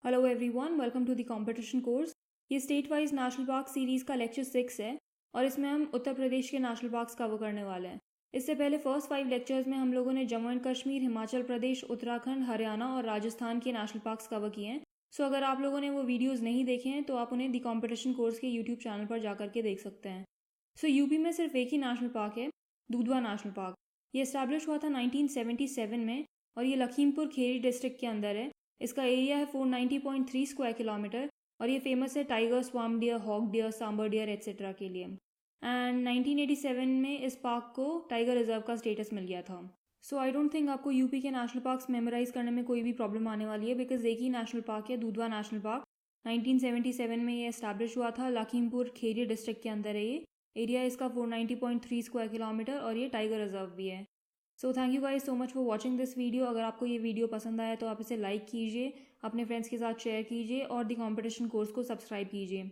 Hello everyone, welcome to the competition course. ये state wise national park series का lecture 6 है और इसमें हम उत्तर प्रदेश के नेशनल पार्क्स कवर करने वाले हैं। इससे पहले फर्स्ट 5 लेक्चर्स में हम लोगों ने जम्मू एंड कश्मीर, हिमाचल प्रदेश, उत्तराखंड, हरियाणा और राजस्थान के नेशनल पार्क्स कवर किए हैं। सो अगर आप लोगों ने वो वीडियोज़ नहीं देखे हैं तो आप उन्हें द कॉम्पिटिशन कोर्स के यूट्यूब चैनल पर जा करके देख सकते हैं। सो यूपी में सिर्फ एक ही नेशनल पार्क है, दुधवा नेशनल पार्क। ये इस्टेब्लिश हुआ था 1977 में और ये लखीमपुर खीरी डिस्ट्रिक्ट के अंदर है। इसका एरिया है 490.3 स्क्वायर किलोमीटर और ये फेमस है tiger, swamp deer, hog deer, sambar deer etcetera के लिए। एंड 1987 में इस पार्क को टाइगर रिजर्व का स्टेटस मिल गया था। सो आई डोंट थिंक आपको यूपी के नेशनल पार्क्स मेमोराइज करने में कोई भी प्रॉब्लम आने वाली है, बिकॉज एक ही नेशनल पार्क है, दुधवा नेशनल पार्क। 1977 में ये एस्टैब्लिश हुआ था, लखीमपुर खीरी डिस्ट्रिक्ट के अंदर है ये। एरिया इसका 490.3 स्क्वायर किलोमीटर और ये टाइगर रिजर्व भी है। So thank you guys so much for watching this video. अगर आपको ये वीडियो पसंद आया तो आप इसे लाइक कीजिए, अपने फ्रेंड्स के साथ शेयर कीजिए और द कॉम्पिटिशन कोर्स को सब्सक्राइब कीजिए।